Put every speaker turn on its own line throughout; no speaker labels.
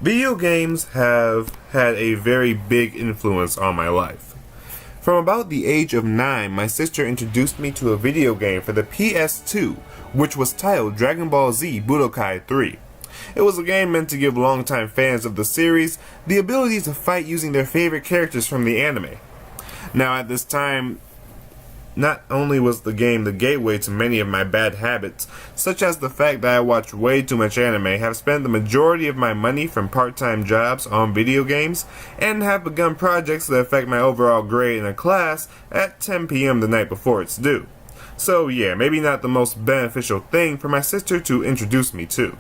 Video games have had a very big influence on my life. From about the age of 9, my sister introduced me to a video game for the PS2, which was titled Dragon Ball Z Budokai 3. It was a game meant to give longtime fans of the series the ability to fight using their favorite characters from the anime. Now at this time, not only was the game the gateway to many of my bad habits, such as the fact that I watch way too much anime, have spent the majority of my money from part-time jobs on video games, and have begun projects that affect my overall grade in a class at 10 p.m. the night before it's due. So yeah, maybe not the most beneficial thing for my sister to introduce me to.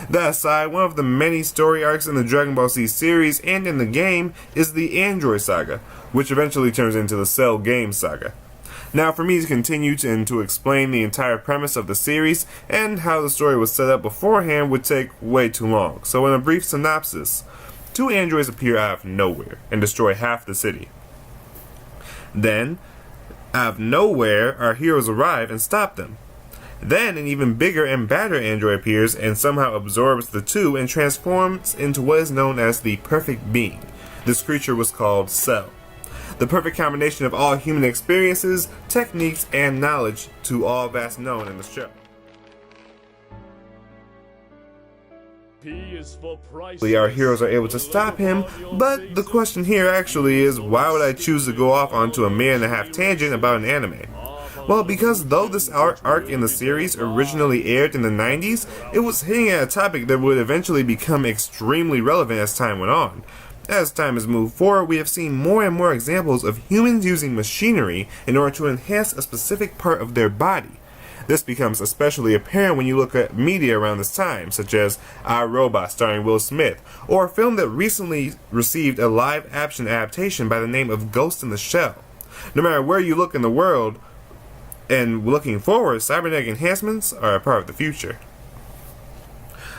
That aside, one of the many story arcs in the Dragon Ball Z series and in the game is the Android Saga, which eventually turns into the Cell Game Saga. Now for me to continue and to explain the entire premise of the series and how the story was set up beforehand would take way too long, so in a brief synopsis, 2 androids appear out of nowhere and destroy half the city. Then, out of nowhere, our heroes arrive and stop them. Then an even bigger and badder android appears and somehow absorbs the 2 and transforms into what is known as the Perfect Being. This creature was called Cell, the perfect combination of all human experiences, techniques, and knowledge to all that's known in the show. Our heroes are able to stop him, but the question here actually is, why would I choose to go off onto a minute-and-a-half tangent about an anime? Well, because though this arc in the series originally aired in the 90s, it was hitting at a topic that would eventually become extremely relevant as time went on. As time has moved forward, we have seen more and more examples of humans using machinery in order to enhance a specific part of their body. This becomes especially apparent when you look at media around this time, such as I, Robot starring Will Smith, or a film that recently received a live-action adaptation by the name of Ghost in the Shell. No matter where you look in the world, and looking forward, cybernetic enhancements are a part of the future.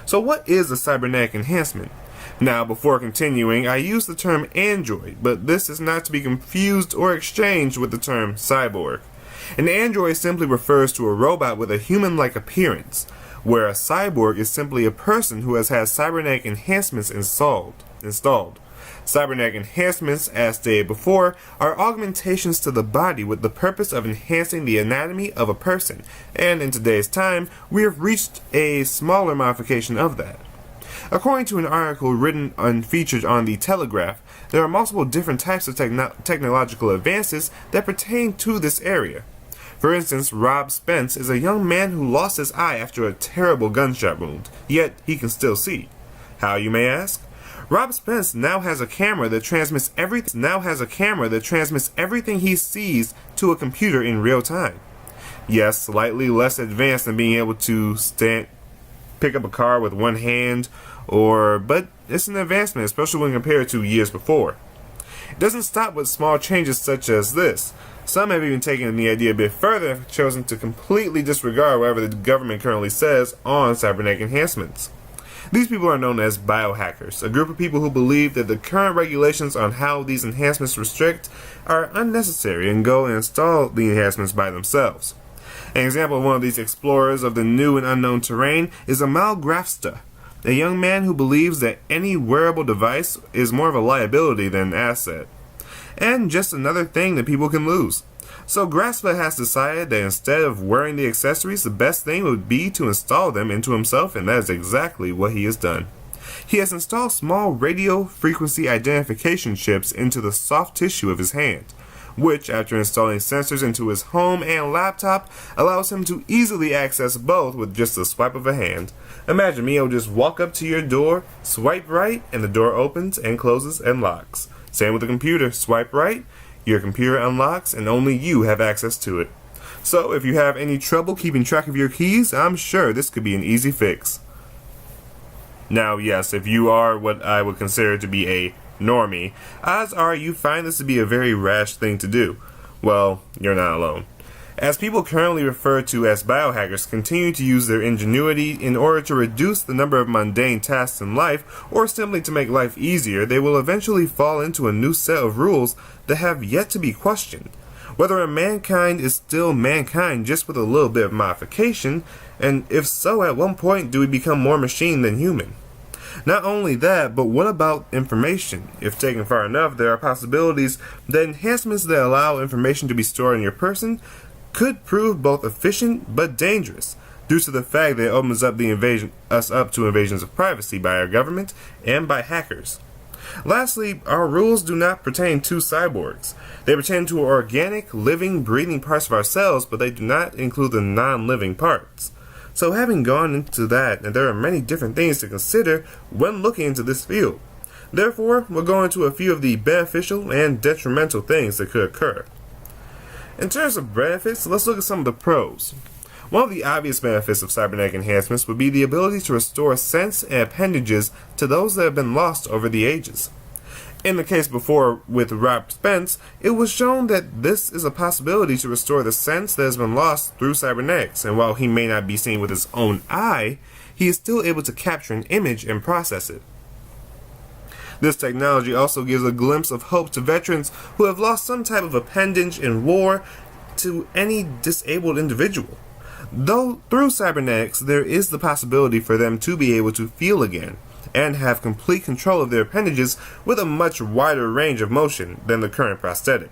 So what is a cybernetic enhancement? Now, before continuing, I use the term android, but this is not to be confused or exchanged with the term cyborg. An android simply refers to a robot with a human-like appearance, where a cyborg is simply a person who has had cybernetic enhancements installed. Cybernetic enhancements, as stated before, are augmentations to the body with the purpose of enhancing the anatomy of a person, and in today's time, we have reached a smaller modification of that. According to an article written and featured on The Telegraph, there are multiple different types of technological advances that pertain to this area. For instance, Rob Spence is a young man who lost his eye after a terrible gunshot wound, yet he can still see. How, you may ask? Rob Spence now has a camera that transmits everything he sees to a computer in real time. Yes, slightly less advanced than being able to pick up a car with one hand, but it's an advancement, especially when compared to years before. It doesn't stop with small changes such as this. Some have even taken the idea a bit further and have chosen to completely disregard whatever the government currently says on cybernetic enhancements. These people are known as biohackers, a group of people who believe that the current regulations on how these enhancements restrict are unnecessary and go and install the enhancements by themselves. An example of one of these explorers of the new and unknown terrain is Amal Grafsta, a young man who believes that any wearable device is more of a liability than an asset, and just another thing that people can lose. So Graspa has decided that instead of wearing the accessories, the best thing would be to install them into himself, and that is exactly what he has done. He has installed small radio frequency identification chips into the soft tissue of his hand, which, after installing sensors into his home and laptop, allows him to easily access both with just a swipe of a hand. Imagine me, I'll just walk up to your door, swipe right, and the door opens and closes and locks. Same with the computer, swipe right, your computer unlocks, and only you have access to it. So if you have any trouble keeping track of your keys, I'm sure this could be an easy fix. Now yes, if you are what I would consider to be a normie, odds are you find this to be a very rash thing to do. Well, you're not alone. As people currently referred to as biohackers continue to use their ingenuity in order to reduce the number of mundane tasks in life, or simply to make life easier, they will eventually fall into a new set of rules that have yet to be questioned. Whether mankind is still mankind just with a little bit of modification, and if so, at what point do we become more machine than human? Not only that, but what about information? If taken far enough, there are possibilities that enhancements that allow information to be stored in your person could prove both efficient but dangerous, due to the fact that it opens up us up to invasions of privacy by our government and by hackers. Lastly, our rules do not pertain to cyborgs. They pertain to organic, living, breathing parts of ourselves, but they do not include the non-living parts. So having gone into that, and there are many different things to consider when looking into this field. Therefore, we'll go into a few of the beneficial and detrimental things that could occur. In terms of benefits, let's look at some of the pros. One of the obvious benefits of cybernetic enhancements would be the ability to restore sense and appendages to those that have been lost over the ages. In the case before with Rob Spence, it was shown that this is a possibility to restore the sense that has been lost through cybernetics, and while he may not be seen with his own eye, he is still able to capture an image and process it. This technology also gives a glimpse of hope to veterans who have lost some type of appendage in war to any disabled individual. Though through cybernetics, there is the possibility for them to be able to feel again and have complete control of their appendages with a much wider range of motion than the current prosthetic.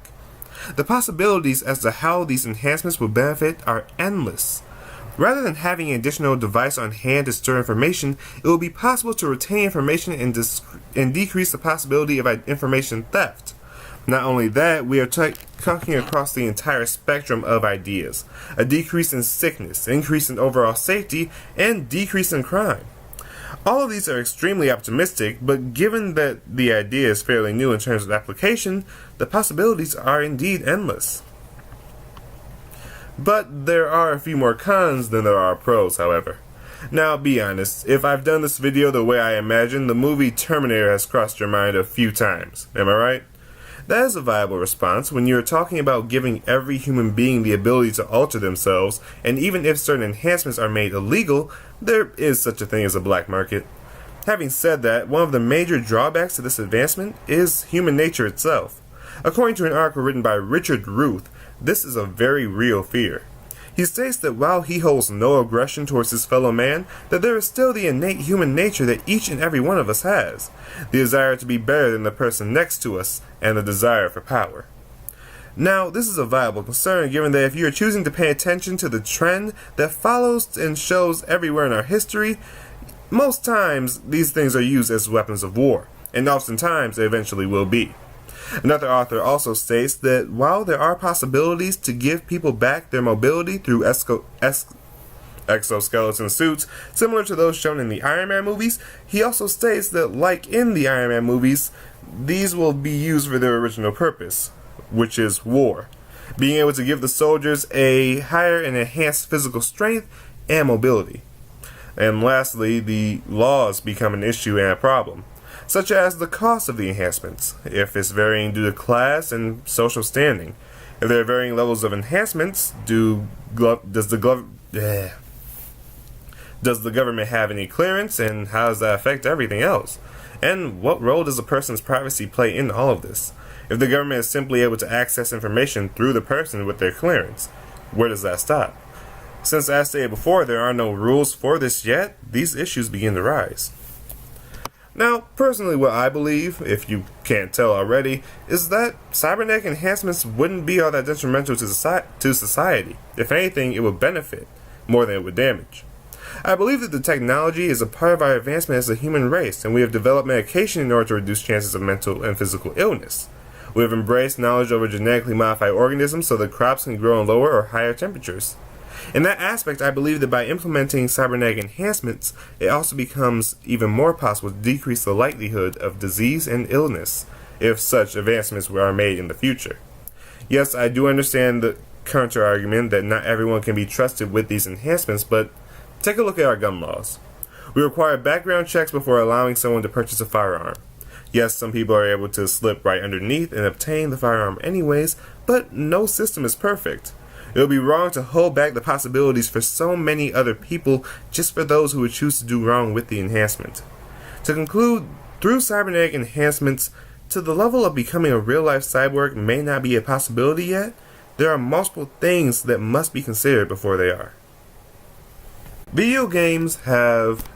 The possibilities as to how these enhancements will benefit are endless. Rather than having an additional device on hand to store information, it will be possible to retain information and decrease the possibility of information theft. Not only that, we are talking across the entire spectrum of ideas. A decrease in sickness, increase in overall safety, and decrease in crime. All of these are extremely optimistic, but given that the idea is fairly new in terms of application, the possibilities are indeed endless. But there are a few more cons than there are pros, however. Now, be honest, if I've done this video the way I imagine, the movie Terminator has crossed your mind a few times. Am I right? That is a viable response when you're talking about giving every human being the ability to alter themselves, and even if certain enhancements are made illegal, there is such a thing as a black market. Having said that, one of the major drawbacks to this advancement is human nature itself. According to an article written by Richard Ruth, this is a very real fear. He states that while he holds no aggression towards his fellow man, that there is still the innate human nature that each and every one of us has, the desire to be better than the person next to us, and the desire for power. Now, this is a viable concern given that if you are choosing to pay attention to the trend that follows and shows everywhere in our history, most times these things are used as weapons of war, and oftentimes they eventually will be. Another author also states that while there are possibilities to give people back their mobility through exoskeleton suits similar to those shown in the Iron Man movies, he also states that like in the Iron Man movies, these will be used for their original purpose, which is war. Being able to give the soldiers a higher and enhanced physical strength and mobility. And lastly, the laws become an issue and a problem, such as the cost of the enhancements, if it's varying due to class and social standing. If there are varying levels of enhancements, does the government have any clearance, and how does that affect everything else? And what role does a person's privacy play in all of this? If the government is simply able to access information through the person with their clearance, where does that stop? Since, as stated before, there are no rules for this yet, these issues begin to rise. Now, personally, what I believe, if you can't tell already, is that cybernetic enhancements wouldn't be all that detrimental to society. If anything, it would benefit more than it would damage. I believe that the technology is a part of our advancement as a human race, and we have developed medication in order to reduce chances of mental and physical illness. We have embraced knowledge over genetically modified organisms so that crops can grow in lower or higher temperatures. In that aspect, I believe that by implementing cybernetic enhancements, it also becomes even more possible to decrease the likelihood of disease and illness, if such advancements are made in the future. Yes, I do understand the counter-argument that not everyone can be trusted with these enhancements, but take a look at our gun laws. We require background checks before allowing someone to purchase a firearm. Yes, some people are able to slip right underneath and obtain the firearm anyways, but no system is perfect. It would be wrong to hold back the possibilities for so many other people just for those who would choose to do wrong with the enhancement. To conclude, through cybernetic enhancements, to the level of becoming a real-life cyborg may not be a possibility yet, there are multiple things that must be considered before they are. Video games have